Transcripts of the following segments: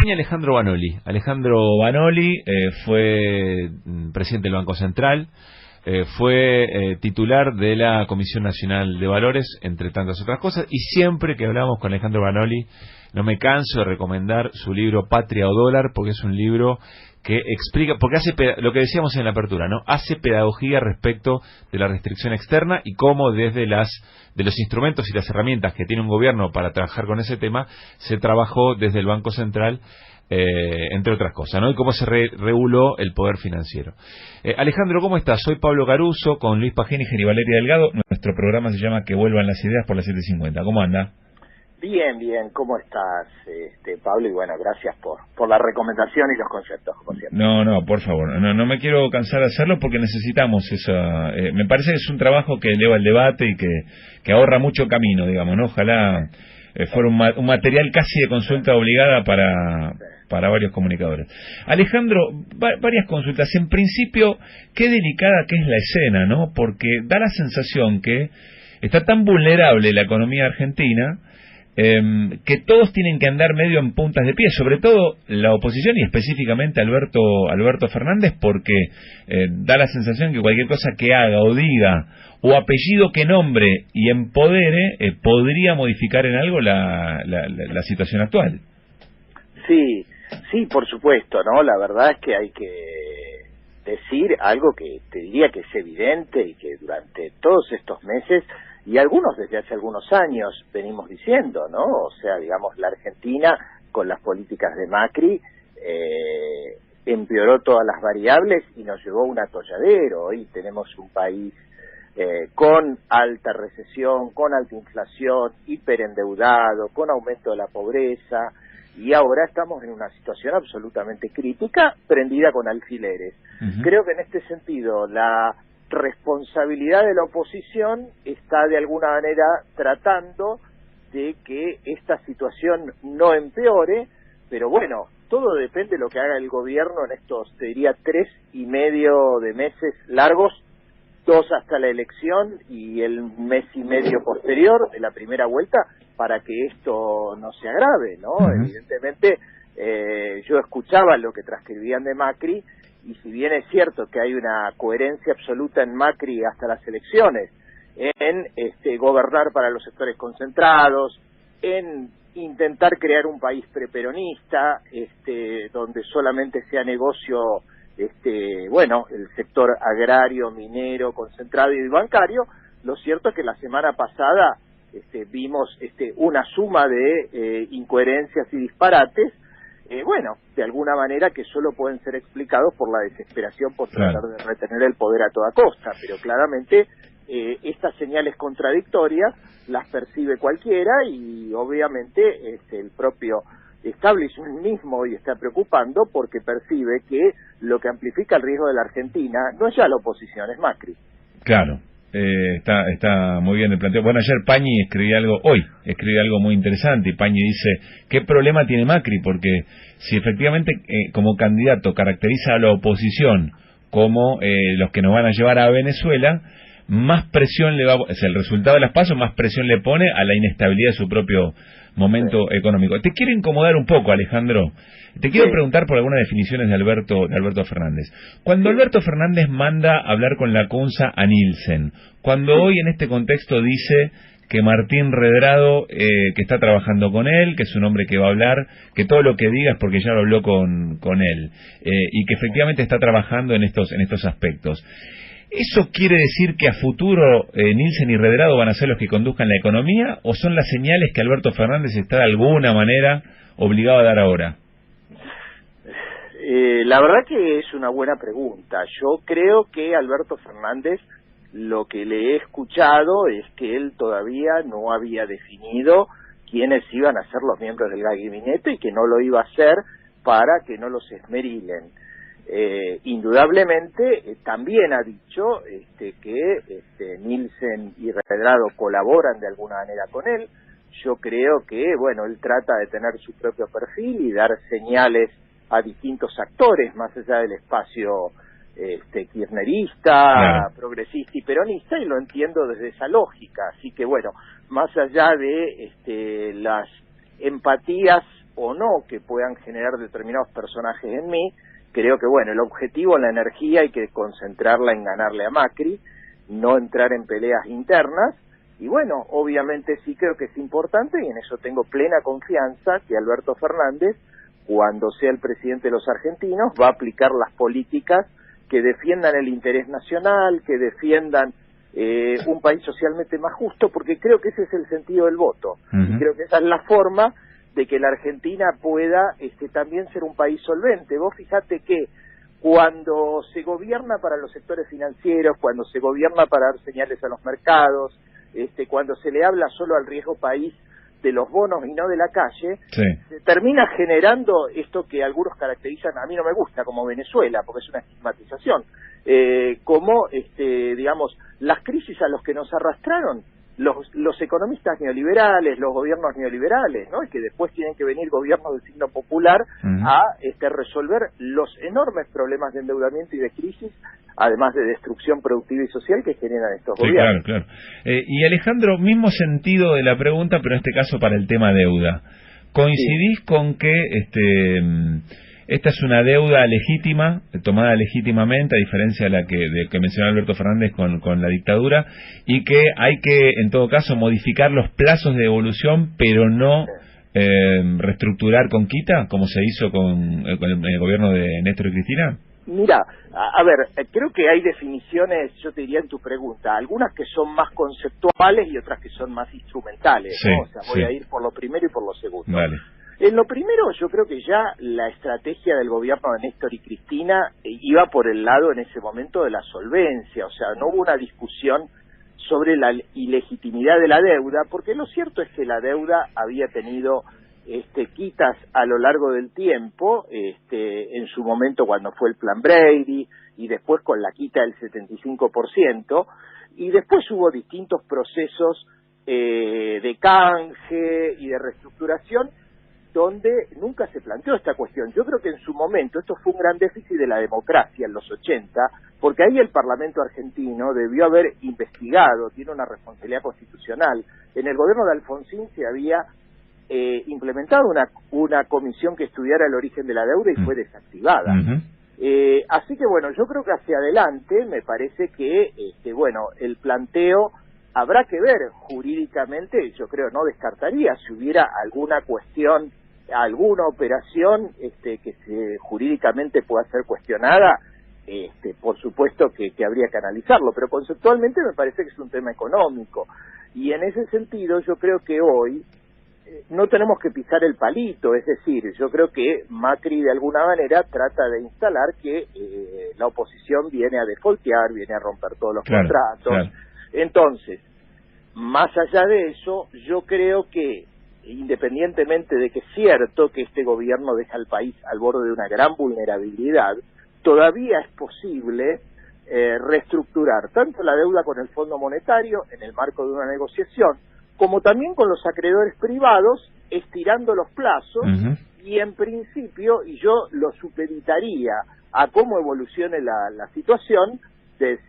acompaña Alejandro Banoli. Alejandro Banoli fue presidente del Banco Central, fue titular de la Comisión Nacional de Valores, entre tantas otras cosas, y siempre que hablamos con Alejandro Banoli no me canso de recomendar su libro Patria o Dólar, porque es un libro que explica, porque hace lo que decíamos en la apertura, ¿no? Hace pedagogía respecto de la restricción externa y cómo desde de los instrumentos y las herramientas que tiene un gobierno para trabajar con ese tema, se trabajó desde el Banco Central, entre otras cosas, ¿no? Y cómo se reguló el poder financiero. Alejandro, ¿cómo estás? Soy Pablo Caruso, con Luis Pagéniger y Valeria Delgado. Nuestro programa se llama Que vuelvan las ideas por las 7:50. ¿Cómo anda? Bien, bien. ¿Cómo estás, Pablo? Y bueno, gracias por la recomendación y los conceptos, como siempre. No, por favor. No me quiero cansar de hacerlo porque necesitamos esa... me parece que es un trabajo que eleva el debate y que ahorra mucho camino, digamos, ¿no? Ojalá fuera un material casi de consulta obligada para varios comunicadores. Alejandro, varias consultas. En principio, qué delicada que es la escena, ¿no? Porque da la sensación que está tan vulnerable la economía argentina que todos tienen que andar medio en puntas de pie, sobre todo la oposición y específicamente Alberto Fernández, porque da la sensación que cualquier cosa que haga o diga o apellido que nombre y empodere podría modificar en algo la situación actual. Sí, por supuesto, ¿no? La verdad es que hay que decir algo que te diría que es evidente y que durante todos estos meses y algunos desde hace algunos años venimos diciendo, ¿no? O sea, digamos, la Argentina con las políticas de Macri empeoró todas las variables y nos llevó a un atolladero. Hoy tenemos un país con alta recesión, con alta inflación, hiperendeudado, con aumento de la pobreza, y ahora estamos en una situación absolutamente crítica, prendida con alfileres. Creo que en este sentido la responsabilidad de la oposición está de alguna manera tratando de que esta situación no empeore, pero bueno, todo depende de lo que haga el gobierno en estos, te diría, 3,5 de meses largos, 2 hasta la elección y el mes y medio posterior de la primera vuelta, para que esto no se agrave, ¿no? Evidentemente, yo escuchaba lo que transcribían de Macri, y si bien es cierto que hay una coherencia absoluta en Macri hasta las elecciones, en gobernar para los sectores concentrados, en intentar crear un país preperonista, donde solamente sea negocio, el sector agrario, minero, concentrado y bancario, lo cierto es que la semana pasada vimos una suma de incoherencias y disparates, de alguna manera que solo pueden ser explicados por la desesperación por tratar de retener el poder a toda costa, pero claramente estas señales contradictorias las percibe cualquiera y obviamente el propio establishment mismo hoy está preocupando porque percibe que lo que amplifica el riesgo de la Argentina no es ya la oposición, es Macri. Claro. Está muy bien el planteo. Bueno, ayer Pañi escribió algo muy interesante, y Pañi dice, ¿qué problema tiene Macri? Porque si efectivamente como candidato caracteriza a la oposición como los que nos van a llevar a Venezuela, más presión le va, o sea, el resultado de las PASO más presión le pone a la inestabilidad de su propio momento económico. Te quiero incomodar un poco, Alejandro. Te quiero preguntar por algunas definiciones de Alberto Fernández. Cuando Alberto Fernández manda hablar con la CUNSA a Nielsen, cuando hoy en este contexto dice que Martín Redrado, que está trabajando con él, que es un hombre que va a hablar, que todo lo que diga es porque ya lo habló con él, y que efectivamente está trabajando en estos aspectos. ¿Eso quiere decir que a futuro Nielsen y Redrado van a ser los que conduzcan la economía, o son las señales que Alberto Fernández está de alguna manera obligado a dar ahora? La verdad que es una buena pregunta. Yo creo que Alberto Fernández, lo que le he escuchado es que él todavía no había definido quiénes iban a ser los miembros del gabinete y que no lo iba a hacer para que no los esmerilen. Indudablemente también ha dicho que Nielsen y Redrado colaboran de alguna manera con él. Yo creo que, él trata de tener su propio perfil y dar señales a distintos actores, más allá del espacio kirchnerista, progresista y peronista, y lo entiendo desde esa lógica. Así que, más allá de las empatías o no que puedan generar determinados personajes en mí, creo que, bueno, el objetivo en la energía hay que concentrarla en ganarle a Macri, no entrar en peleas internas, y bueno, obviamente sí creo que es importante, y en eso tengo plena confianza, que Alberto Fernández, cuando sea el presidente de los argentinos, va a aplicar las políticas que defiendan el interés nacional, que defiendan un país socialmente más justo, porque creo que ese es el sentido del voto. Y creo que esa es la forma de que la Argentina pueda también ser un país solvente. Vos fijate que cuando se gobierna para los sectores financieros, cuando se gobierna para dar señales a los mercados, cuando se le habla solo al riesgo país de los bonos y no de la calle, sí, se termina generando esto que algunos caracterizan, a mí no me gusta, como Venezuela, porque es una estigmatización, como, digamos, las crisis a los que nos arrastraron los economistas neoliberales, los gobiernos neoliberales, ¿no? Y que después tienen que venir gobiernos del signo popular a resolver los enormes problemas de endeudamiento y de crisis, además de destrucción productiva y social que generan estos gobiernos. Claro. Y Alejandro, mismo sentido de la pregunta, pero en este caso para el tema deuda. ¿Coincidís con que esta es una deuda legítima, tomada legítimamente, a diferencia de la que mencionó Alberto Fernández con la dictadura, y que hay que, en todo caso, modificar los plazos de devolución, pero no reestructurar con quita, como se hizo con el gobierno de Néstor y Cristina? Mira, a ver, creo que hay definiciones, yo te diría en tu pregunta, algunas que son más conceptuales y otras que son más instrumentales, sí, ¿no? O sea, voy sí. a ir por lo primero y por lo segundo. Vale. En lo primero, yo creo que ya la estrategia del gobierno de Néstor y Cristina iba por el lado en ese momento de la solvencia, o sea, no hubo una discusión sobre la ilegitimidad de la deuda, porque lo cierto es que la deuda había tenido quitas a lo largo del tiempo, en su momento cuando fue el plan Brady, y después con la quita del 75%, y después hubo distintos procesos de canje y de reestructuración, donde nunca se planteó esta cuestión. Yo creo que en su momento esto fue un gran déficit de la democracia en los 80, porque ahí el Parlamento argentino debió haber investigado, tiene una responsabilidad constitucional. En el gobierno de Alfonsín se había implementado una comisión que estudiara el origen de la deuda y fue desactivada. Así que bueno, yo creo que hacia adelante me parece que el planteo habrá que ver jurídicamente, yo creo, no descartaría si hubiera alguna cuestión, alguna operación que jurídicamente pueda ser cuestionada, por supuesto que habría que analizarlo, pero conceptualmente me parece que es un tema económico, y en ese sentido yo creo que hoy no tenemos que pisar el palito, es decir, yo creo que Macri de alguna manera trata de instalar que la oposición viene a defaultear, viene a romper todos los contratos. Claro. Entonces, más allá de eso, yo creo que, independientemente de que es cierto que este gobierno deja al país al borde de una gran vulnerabilidad, todavía es posible reestructurar tanto la deuda con el Fondo Monetario en el marco de una negociación, como también con los acreedores privados, estirando los plazos, y en principio, y yo lo supeditaría a cómo evolucione la situación,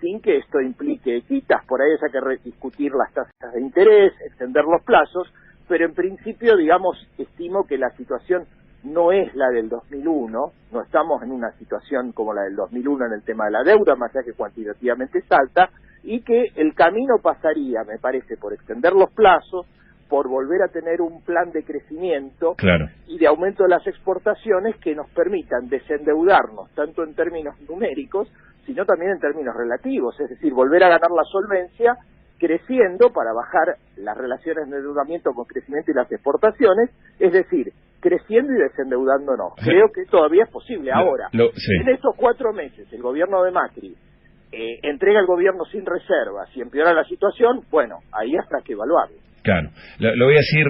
sin que esto implique quitas, por ahí hay que rediscutir las tasas de interés, extender los plazos, pero en principio, digamos, estimo que la situación no es la del 2001, no estamos en una situación como la del 2001 en el tema de la deuda, más allá que cuantitativamente es alta, y que el camino pasaría, me parece, por extender los plazos, por volver a tener un plan de crecimiento y de aumento de las exportaciones que nos permitan desendeudarnos, tanto en términos numéricos, sino también en términos relativos, es decir, volver a ganar la solvencia, creciendo para bajar las relaciones de endeudamiento con crecimiento y las exportaciones, es decir, creciendo y desendeudándonos. Creo que todavía es posible. Ahora, en estos 4 meses, el gobierno de Macri entrega el gobierno sin reservas y empeora la situación, bueno, ahí hasta que evaluarlo. Claro, lo voy a decir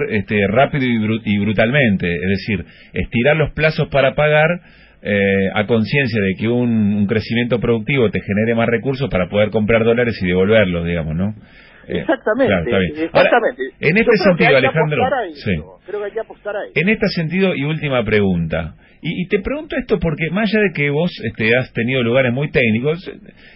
rápido y brutalmente, es decir, estirar los plazos para pagar a conciencia de que un crecimiento productivo te genere más recursos para poder comprar dólares y devolverlos, digamos, ¿no? Exactamente, claro, está bien. exactamente. Ahora, en este sentido, Alejandro, creo que hay que apostar a eso. En este sentido, y última pregunta, y te pregunto esto porque más allá de que vos has tenido lugares muy técnicos,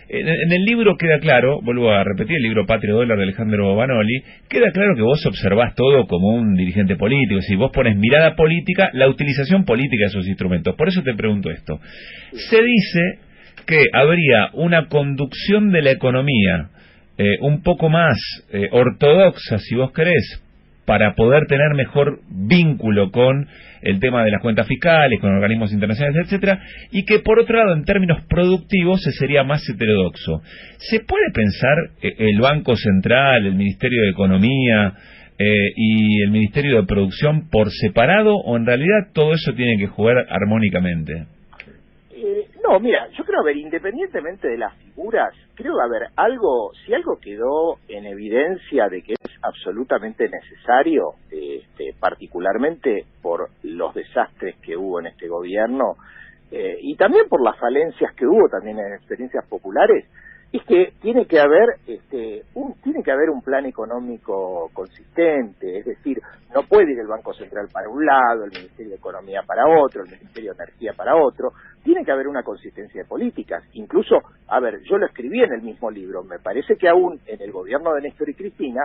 en el libro queda claro, vuelvo a repetir, el libro Patrio Dólar de Alejandro Banoli, queda claro que vos observás todo como un dirigente político, si vos pones mirada política, la utilización política de esos instrumentos. Por eso te pregunto esto. Sí. Se dice que habría una conducción de la economía un poco más ortodoxa, si vos querés, para poder tener mejor vínculo con el tema de las cuentas fiscales, con organismos internacionales, etcétera, y que por otro lado, en términos productivos, se sería más heterodoxo. ¿Se puede pensar el Banco Central, el Ministerio de Economía y el Ministerio de Producción por separado, o en realidad todo eso tiene que jugar armónicamente? No, mira, yo creo, independientemente de las figuras, creo, si algo quedó en evidencia de que es absolutamente necesario, particularmente por los desastres que hubo en este gobierno, y también por las falencias que hubo también en experiencias populares, es que tiene que haber un plan económico consistente, es decir, no puede ir el Banco Central para un lado, el Ministerio de Economía para otro, el Ministerio de Energía para otro. Tiene que haber una consistencia de políticas. Incluso, yo lo escribí en el mismo libro, me parece que aún en el gobierno de Néstor y Cristina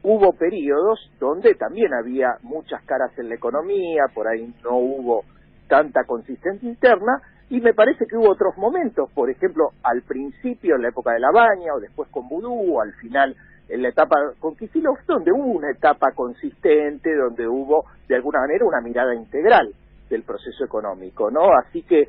hubo periodos donde también había muchas caras en la economía, por ahí no hubo tanta consistencia interna, y me parece que hubo otros momentos, por ejemplo, al principio, en la época de La Baña, o después con Vudú, o al final, en la etapa con Kicillof, donde hubo una etapa consistente, donde hubo, de alguna manera, una mirada integral del proceso económico, ¿no? Así que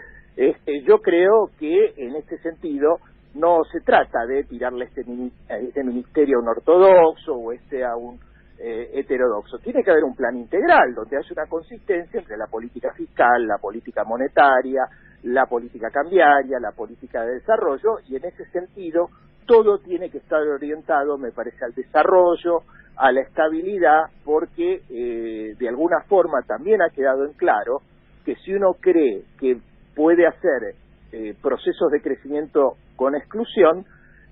yo creo que, en este sentido, no se trata de tirarle este ministerio a un ortodoxo, o a un heterodoxo. Tiene que haber un plan integral, donde haya una consistencia entre la política fiscal, la política monetaria, la política cambiaria, la política de desarrollo, y en ese sentido todo tiene que estar orientado, me parece, al desarrollo, a la estabilidad, porque de alguna forma también ha quedado en claro que si uno cree que puede hacer procesos de crecimiento con exclusión,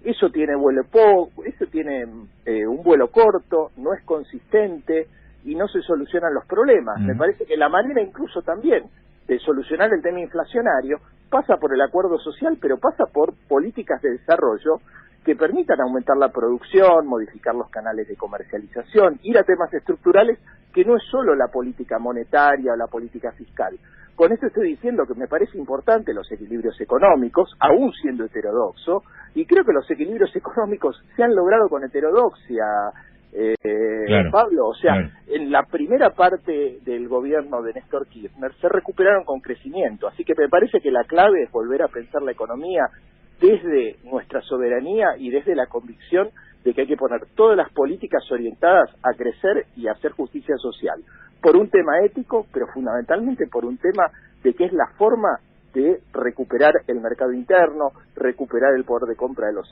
eso tiene un vuelo corto, no es consistente y no se solucionan los problemas. Me parece que la manera incluso también de solucionar el tema inflacionario pasa por el acuerdo social, pero pasa por políticas de desarrollo que permitan aumentar la producción, modificar los canales de comercialización, ir a temas estructurales que no es solo la política monetaria o la política fiscal. Con esto estoy diciendo que me parece importante los equilibrios económicos, aún siendo heterodoxo, y creo que los equilibrios económicos se han logrado con heterodoxia, claro, Pablo. O sea, claro, en la primera parte del gobierno de Néstor Kirchner se recuperaron con crecimiento, así que me parece que la clave es volver a pensar la economía desde nuestra soberanía y desde la convicción de que hay que poner todas las políticas orientadas a crecer y a hacer justicia social, por un tema ético, pero fundamentalmente por un tema de que es la forma de recuperar el mercado interno, recuperar el poder de compra de los